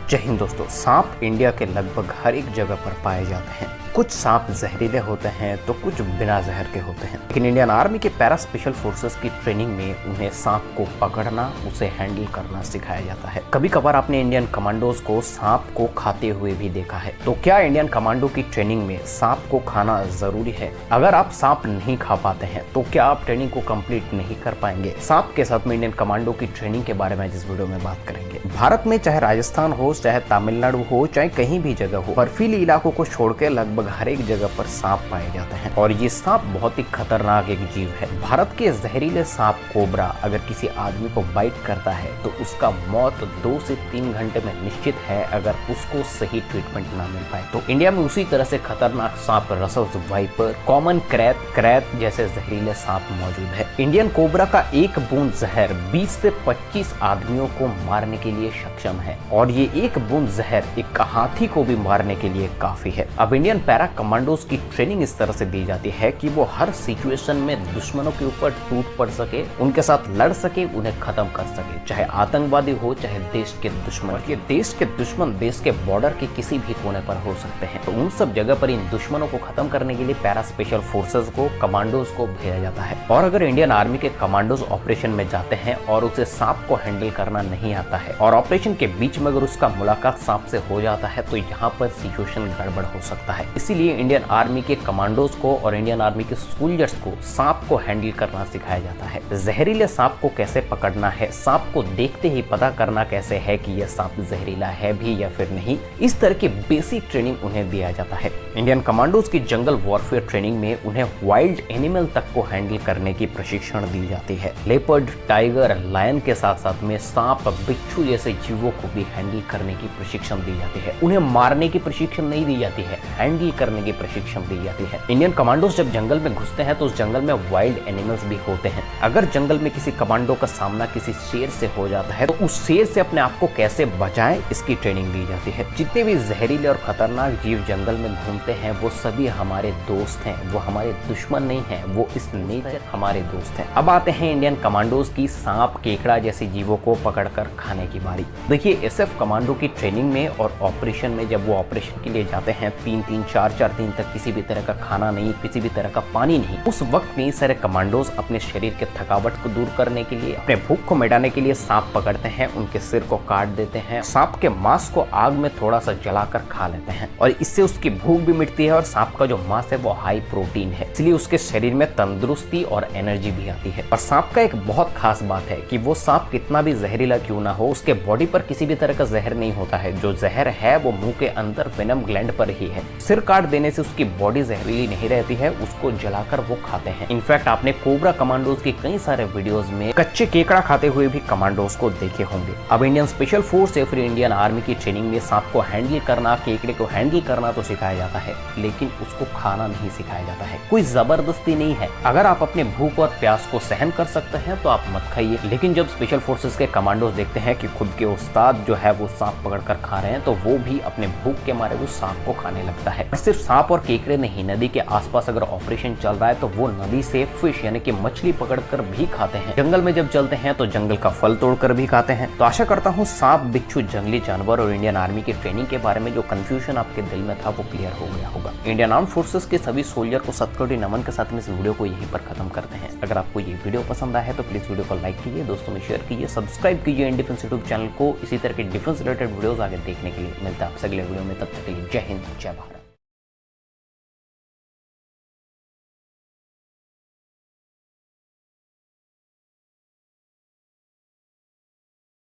जय हिंद दोस्तों। सांप इंडिया के लगभग हर एक जगह पर पाए जाते हैं। कुछ सांप जहरीले होते हैं तो कुछ बिना जहर के होते हैं, लेकिन इंडियन आर्मी के पैरा स्पेशल फोर्सेस की ट्रेनिंग में उन्हें सांप को पकड़ना, उसे हैंडल करना सिखाया जाता है। कभी कभार आपने इंडियन कमांडोज को सांप को खाते हुए भी देखा है। तो क्या इंडियन कमांडो की ट्रेनिंग में सांप को खाना जरूरी है? अगर आप सांप नहीं खा पाते हैं तो क्या आप ट्रेनिंग को कंप्लीट नहीं कर पाएंगे? सांप के साथ में इंडियन कमांडो की ट्रेनिंग के बारे में इस वीडियो में बात करेंगे। भारत में चाहे राजस्थान हो, चाहे तमिलनाडु हो, चाहे कहीं भी जगह हो, बर्फीली इलाकों को छोड़ के लगभग हर एक जगह पर सांप पाए जाते हैं और ये सांप बहुत ही खतरनाक एक जीव है। भारत के जहरीले सांप कोबरा अगर किसी आदमी को बाइट करता है तो उसका मौत 2 से 3 घंटे में निश्चित है अगर उसको सही ट्रीटमेंट ना मिल पाए। तो इंडिया में उसी तरह से खतरनाक सांप रसल्स वाइपर, कॉमन क्रैत जैसे जहरीले सांप मौजूद है। इंडियन कोबरा का एक बूंद जहर 20 से 25 आदमियों को मारने के लिए सक्षम है और ये एक बूंद जहर एक हाथी को भी मारने के लिए काफी है। अब इंडियन पैरा कमांडोज की ट्रेनिंग इस तरह से दी जाती है कि वो हर सिचुएशन में दुश्मनों के ऊपर टूट पड़ सके, उनके साथ लड़ सके, उन्हें खत्म कर सके, चाहे आतंकवादी हो चाहे देश के दुश्मन। ये देश के दुश्मन देश के बॉर्डर के किसी भी कोने पर हो सकते हैं। तो उन सब जगह पर इन दुश्मनों को खत्म करने के लिए पैरा स्पेशल फोर्सेस को, कमांडोज को भेजा जाता है। और अगर इंडियन आर्मी के कमांडोज ऑपरेशन में जाते हैं और उसे सांप को हैंडल करना नहीं आता है और ऑपरेशन के बीच में अगर उसका मुलाकात सांप से हो जाता है तो यहाँ पर सिचुएशन गड़बड़ हो सकता है। इसीलिए इंडियन आर्मी के कमांडोज को और इंडियन आर्मी के सोल्जर्स को सांप को हैंडल करना सिखाया जाता है। जहरीले सांप को कैसे पकड़ना है, सांप को देखते ही पता करना कैसे है कि यह सांप जहरीला है भी या फिर नहीं, इस तरह की बेसिक ट्रेनिंग उन्हें दिया जाता है। इंडियन कमांडोज की जंगल वॉरफेयर ट्रेनिंग में उन्हें वाइल्ड एनिमल तक को हैंडल करने की प्रशिक्षण दी जाती है। लेपर्ड, टाइगर, लायन के साथ साथ में सांप, बिच्छू जैसे जीवों को भी हैंडल करने की प्रशिक्षण दी जाती है। उन्हें मारने की प्रशिक्षण नहीं दी जाती है, हैंडल करने की प्रशिक्षण दी जाती है। इंडियन कमांडोज जब जंगल में घुसते हैं तो उस जंगल में वाइल्ड एनिमल्स भी होते हैं। अगर जंगल में किसी कमांडो का सामना किसी शेर से हो जाता है तो उस शेर से अपने आप को कैसे बचाएं, इसकी ट्रेनिंग दी जाती है। जितने भी जहरीले और खतरनाक जीव जंगल में घूमते हैं वो सभी हमारे दोस्त हैं, वो हमारे दुश्मन नहीं है, वो इस नेचर हमारे दोस्त हैं। अब आते हैं इंडियन कमांडोज की सांप, केकड़ा जैसे जीवों को पकड़कर खाने की बारी। देखिए, एसएफ कमांडो की ट्रेनिंग में और ऑपरेशन में जब वो ऑपरेशन के लिए जाते हैं 3-3, 4-4 दिन तक किसी भी तरह का खाना नहीं, किसी भी तरह का पानी नहीं, उस वक्त कई सारे कमांडोज अपने शरीर के थकावट को दूर करने के लिए, अपने भूख को मिटाने के लिए सांप पकड़ते हैं, उनके सिर को काट देते हैं, सांप के मांस को आग में थोड़ा सा जलाकर खा लेते हैं और इससे उसकी भूख भी मिटती है और सांप का जो मांस है वो हाई प्रोटीन है, इसलिए उसके शरीर में तंदुरुस्ती और एनर्जी भी आती है। और सांप का एक बहुत खास बात है कि वो सांप कितना भी जहरीला क्यों ना हो, उसके बॉडी पर किसी भी तरह का जहर नहीं होता है। जो जहर है वो मुंह के अंदर वेनम ग्लैंड पर ही है। सिर काट देने से उसकी बॉडी जहरीली नहीं रहती है, उसको जलाकर वो खाते हैं। इनफैक्ट आपने कोबरा कमांडोज की कई सारे वीडियोस में कच्चे केकड़ा खाते हुए भी कमांडोज को देखे होंगे। अब इंडियन स्पेशल फोर्स या फिर इंडियन आर्मी की ट्रेनिंग में सांप को हैंडल करना, केकड़े को हैंडल करना तो सिखाया जाता है, लेकिन उसको खाना नहीं सिखाया जाता है। कोई जबरदस्ती नहीं है। अगर आप अपने भूख और प्यास को सहन कर सकते हैं तो आप मत खाइए, लेकिन जब स्पेशल फोर्सेस के कमांडोज देखते हैं कि खुद के उस्ताद जो है वो सांप पकड़कर खा रहे हैं तो वो भी अपने भूख के मारे उस सांप को खाने लगता है। सिर्फ सांप और केकड़े नहीं, नदी के आसपास अगर ऑपरेशन चल रहा है तो वो नदी से फिश यानी कि मछली पकड़कर भी खाते हैं। जंगल में जब चलते हैं तो जंगल का फल तोड़कर भी खाते हैं। तो आशा करता हूँ सांप, बिच्छू, जंगली जानवर और इंडियन आर्मी की ट्रेनिंग के बारे में जो कंफ्यूजन आपके दिल में था वो क्लियर हो गया होगा। इंडियन आर्म फोर्सेस के सभी सोल्जर को सतकोटि नमन के साथ में इस वीडियो को यहीं पर खत्म करते हैं। अगर आपको ये वीडियो पसंद आया है तो प्लीज वीडियो को लाइक कीजिए, दोस्तों में शेयर कीजिए, सब्सक्राइब कीजिए इंडियन डिफेंस यूट्यूब चैनल को इसी तरह के डिफेंस रिलेटेड वीडियोस आगे देखने के लिए। मिलता है आपसे अगले वीडियो में, तब तक के लिए जय हिंद, जय भारत।